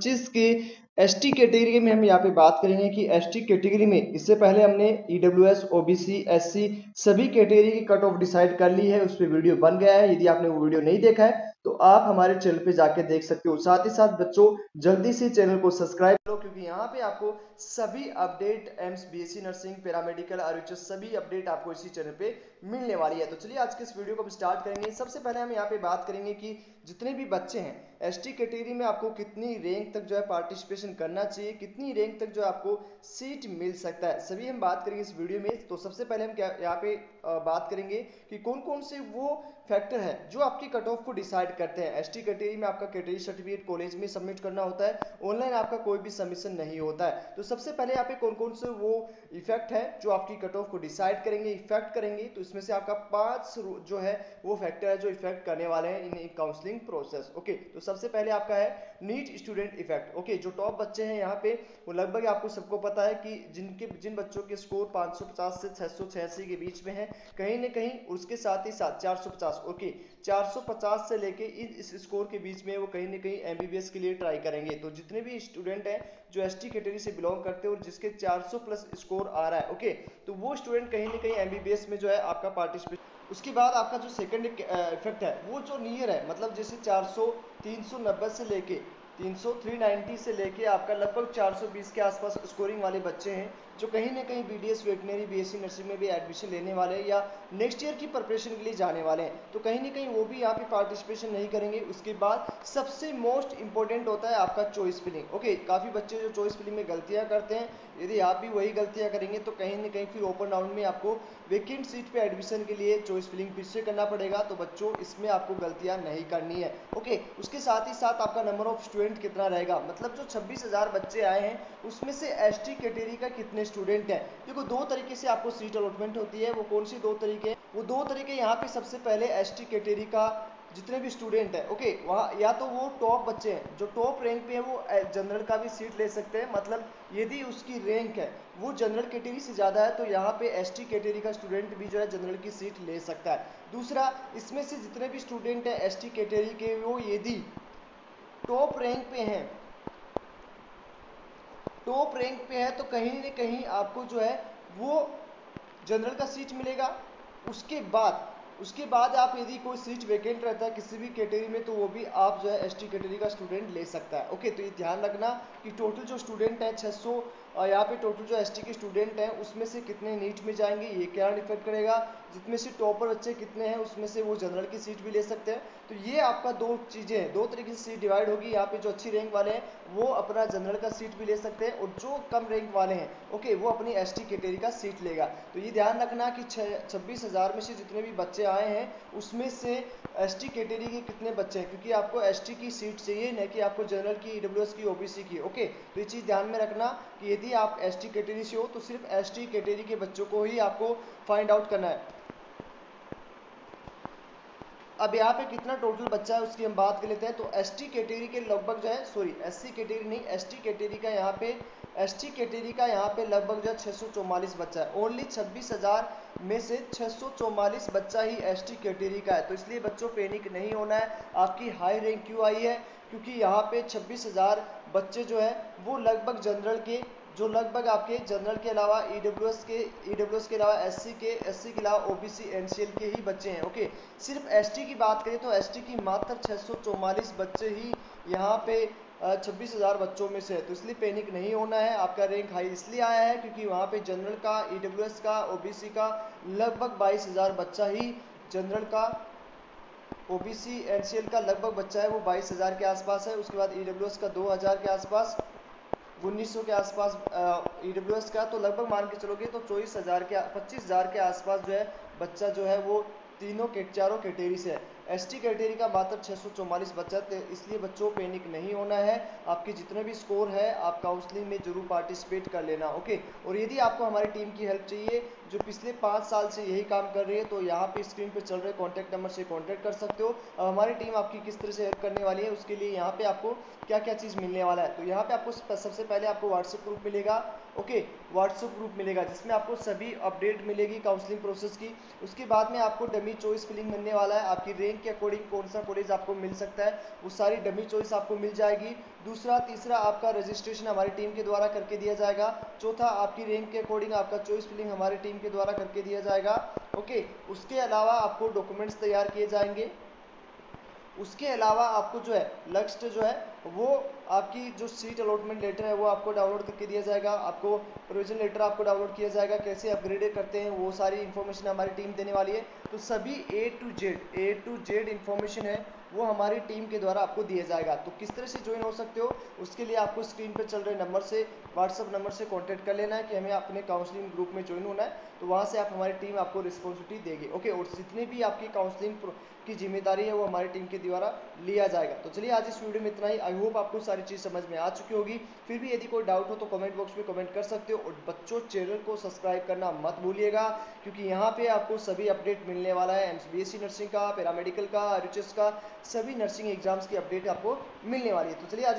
2025 के ST category में हम यहाँ पे बात करेंगे कि एसटी कैटेगरी में इससे पहले हमने ईडब्ल्यूएस, ओबीसी, एससी सभी कैटेगरी की कट ऑफ डिसाइड कर ली है। उस पर वीडियो बन गया है। यदि आपने वो वीडियो नहीं देखा है तो आप हमारे चैनल पे जाके देख सकते हो। साथ ही साथ बच्चों जल्दी से चैनल को सब्सक्राइब करो, क्योंकि यहाँ पे आपको सभी update AIIMS, BSc nursing, paramedical, RHS सभी अपडेट आपको इसी चैनल पे मिलने वाली है। तो चलिए आज के इस वीडियो को हम स्टार्ट करेंगे। सबसे पहले हम यहाँ पे बात करेंगे कि जितने भी बच्चे हैं एसटी कैटेगरी में आपको कितनी रैंक तक जो है पार्टिसिपेशन करना चाहिए, कितनी रैंक तक जो है आपको सीट मिल सकता है, सभी हम बात करेंगे इस वीडियो में। तो सबसे पहले हम क्या यहाँ पे बात करेंगे कि कौन कौन से वो फैक्टर है जो आपकी कट ऑफ को डिसाइड करते हैं। एसटी कैटेगरी में आपका कैटेगरी सर्टिफिकेट कॉलेज में सबमिट करना होता है, ऑनलाइन आपका कोई भी सबमिशन नहीं होता है। तो सबसे पहले यहाँ पे कौन कौन से वो इफेक्ट है जो आपकी कट ऑफ को डिसाइड करेंगे, इफेक्ट करेंगे। तो इसमें से आपका 5 जो है वो फैक्टर है जो इफेक्ट करने वाले हैं इन काउंसलिंग प्रोसेस। ओके, तो सबसे पहले आपका है नीट स्टूडेंट इफेक्ट। ओके, जो टॉप बच्चे हैं यहाँ पे वो लगभग आपको सबको पता है कि जिन बच्चों के स्कोर 550 से 686 के बीच में है, कहीं ना कहीं उसके साथ ही साथ 450, ओके 450 से लेके इस स्कोर के बीच में वो कहीं ना कहीं एमबीबीएस के लिए ट्राई करेंगे। तो जितने भी स्टूडेंट हैं जो एसटी कैटेगरी से बिलोंग करते हैं और जिसके 400 प्लस स्कोर आ रहा है, ओके, तो वो स्टूडेंट कहीं ना कहीं एमबीबीएस में जो है आपका पार्टिसिपेट। उसके बाद आपका जो सेकंड इफेक्ट है वो जो नियर है, मतलब जैसे 400, 390 से लेके 390 से लेके आपका लगभग 420 के आसपास स्कोरिंग वाले बच्चे हैं जो कहीं ना कहीं बीडीएस, वेटनरी, बीएससी नर्सिंग में भी एडमिशन लेने वाले हैं या नेक्स्ट ईयर की प्रिपरेशन के लिए जाने वाले हैं, तो कहीं ना कहीं वो भी यहाँ पे पार्टिसिपेशन नहीं करेंगे। उसके बाद सबसे मोस्ट इंपॉर्टेंट होता है आपका चॉइस फिलिंग। ओके, काफ़ी बच्चे जो चॉइस फिलिंग में गलतियाँ करते हैं, यदि आप भी वही गलतियाँ करेंगे तो कहीं ना कहीं फिर ओपन राउंड में आपको वेकेंट सीट पे एडमिशन के लिए चॉइस फिलिंग फिर से करना पड़ेगा। तो बच्चों इसमें आपको गलतियां नहीं करनी है। ओके, उसके साथ ही साथ आपका नंबर ऑफ स्टूडेंट कितना रहेगा, मतलब जो 26,000 बच्चे आए हैं उसमें से एसटी कैटेगरी का कितने स्टूडेंट हैं। देखो, दो तरीके से आपको सीट अलॉटमेंट होती है। वो कौन सी दो तरीके? वो दो तरीके यहाँ पे सबसे पहले एसटी कैटेगरी का जितने भी स्टूडेंट हैं, ओके, वहाँ या तो वो टॉप बच्चे हैं जो टॉप रैंक पे है वो जनरल का भी सीट ले सकते हैं। मतलब यदि उसकी रैंक है वो जनरल कैटेगरी से ज़्यादा है तो यहाँ पे एसटी कैटेगरी का स्टूडेंट भी जो है जनरल की सीट ले सकता है। दूसरा, इसमें से जितने भी स्टूडेंट हैं एसटी कैटेगरी के वो यदि टॉप रैंक पे हैं, टॉप रैंक पे है तो कहीं ना कहीं आपको जो है वो जनरल का सीट मिलेगा। उसके बाद आप यदि कोई सीट वैकेंट रहता है किसी भी कैटेगरी में तो वो भी आप जो है एसटी कैटेगरी का स्टूडेंट ले सकता है। ओके, तो ये ध्यान रखना कि टोटल जो स्टूडेंट है 600, यहाँ पे टोटल जो एसटी के स्टूडेंट हैं उसमें से कितने नीट में जाएंगे ये क्या डिफेक्ट करेगा। जितने से टॉपर बच्चे कितने हैं उसमें से वो जनरल की सीट भी ले सकते हैं। तो ये आपका दो चीज़ें हैं, दो तरीके से सीट डिवाइड होगी। यहाँ पे जो अच्छी रैंक वाले हैं वो अपना जनरल का सीट भी ले सकते हैं और जो कम रैंक वाले हैं, ओके, वो अपनी एसटी कैटेगरी का सीट लेगा। तो ये ध्यान रखना कि 26,000 में से जितने भी बच्चे आए हैं उसमें से एसटी कैटेगरी के कितने बच्चे हैं, क्योंकि आपको एसटी की सीट चाहिए न कि आपको जनरल की, ईडब्ल्यूएस की, ओबीसी की। ओके, तो ये चीज़ ध्यान में रखना कि यदि आप एसटी कैटेगरी से हो तो सिर्फ एसटी कैटेगरी के बच्चों को ही आपको फाइंड आउट करना है। अब यहाँ पे कितना टोटल बच्चा है उसकी हम बात कर लेते हैं। तो एसटी कैटेगरी के लगभग जो है, सॉरी एससी कैटेगरी नहीं, एसटी कैटेगरी का यहाँ पे, एसटी कैटेगरी का यहाँ पे लगभग जो है 644 बच्चा है। ओनली 26,000 में से 644 बच्चा ही एसटी कैटेगरी का है। तो इसलिए बच्चों पैनिक नहीं होना है। आपकी हाई रैंक क्यों आई है? क्योंकि यहाँ पे 26,000 बच्चे जो है वो लगभग जनरल के, जो लगभग आपके जनरल के अलावा ईडब्ल्यूएस के अलावा एससी के अलावा ओबीसी, एनसीएल के ही बच्चे हैं। ओके, सिर्फ एसटी की बात करें तो एसटी की मात्र 644 बच्चे ही यहाँ पे 26,000 बच्चों में से है। तो इसलिए पैनिक नहीं होना है। आपका रैंक हाई इसलिए आया है क्योंकि वहाँ पे जनरल का, ईडब्ल्यूएस का, ओबीसी का लगभग 22,000 बच्चा ही, जनरल का, ओबीसी, एनसीएल का लगभग बच्चा है वो 22,000 के आसपास है। उसके बाद ईडब्ल्यूएस का 2,000 के आसपास, 1900 के आसपास ईडब्ल्यूएस का, तो लगभग मान के चलोगे तो 24,000 के, 25,000 के आसपास जो है बच्चा जो है वो चारों कैटेगरी से है। एसटी कैटेगरी का मात्र 644 बच्चा, तो इसलिए बच्चों पैनिक नहीं होना है। आपके जितने भी स्कोर है आप काउंसलिंग में जरूर पार्टिसिपेट कर लेना। ओके, और यदि आपको हमारी टीम की हेल्प चाहिए जो पिछले 5 साल से यही काम कर रही है तो यहाँ पे स्क्रीन पे चल रहे कॉन्टैक्ट नंबर से कॉन्टैक्ट कर सकते हो। अब हमारी टीम आपकी किस तरह से हेल्प करने वाली है उसके लिए यहाँ पे आपको क्या क्या चीज़ मिलने वाला है। तो यहाँ पे आपको सबसे पहले आपको व्हाट्सएप ग्रुप मिलेगा। ओके, व्हाट्सएप ग्रुप मिलेगा जिसमें आपको सभी अपडेट मिलेगी काउंसलिंग प्रोसेस की। उसके बाद में आपको डमी चॉइस फिलिंग मिलने वाला है, आपकी रैंक रैंक के अकॉर्डिंग कौन सा कॉलेज आपको मिल सकता है, वो सारी डमी चॉइस आपको मिल जाएगी। दूसरा तीसरा आपका रजिस्ट्रेशन हमारी टीम के द्वारा करके दिया जाएगा। चौथा आपकी रैंक के अकॉर्डिंग आपका चॉइस फिलिंग हमारी टीम के द्वारा करके दिया जाएगा। ओके, उसके अलावा आपको डॉक्यूमेंट्स तैयार किए जाएंगे। उसके अलावा आपको जो है लक्ष्य जो है वो आपकी जो सीट अलॉटमेंट लेटर है वो आपको डाउनलोड करके दिया जाएगा। आपको प्रोविजन लेटर आपको डाउनलोड किया जाएगा। कैसे अपग्रेड करते हैं वो सारी इन्फॉर्मेशन हमारी टीम देने वाली है। तो सभी ए टू जेड इन्फॉर्मेशन है वो हमारी टीम के द्वारा आपको दिया जाएगा। तो किस तरह से ज्वाइन हो सकते हो, उसके लिए आपको स्क्रीन पर चल रहे नंबर से, व्हाट्सअप नंबर से कॉन्टैक्ट कर लेना है कि हमें अपने काउंसलिंग ग्रुप में ज्वाइन होना है। तो वहाँ से आप हमारी टीम आपको रिस्पॉन्सिबिलिटी देगी। ओके, और जितनी भी आपकी काउंसलिंग की जिम्मेदारी है वो हमारी टीम के द्वारा लिया जाएगा। तो चलिए आज इस वीडियो में इतना ही। आई होप आपको सारी चीज़ समझ में आ चुकी होगी। फिर भी यदि कोई डाउट हो तो कमेंट बॉक्स में कमेंट कर सकते हो। और बच्चों, चैनल को सब्सक्राइब करना मत भूलिएगा, क्योंकि यहाँ पे आपको सभी अपडेट मिलने वाला है। बीएससी नर्सिंग का, पैरामेडिकल का, RHS का, सभी नर्सिंग एग्जाम्स की अपडेट आपको मिलने वाली है। तो चलिए आज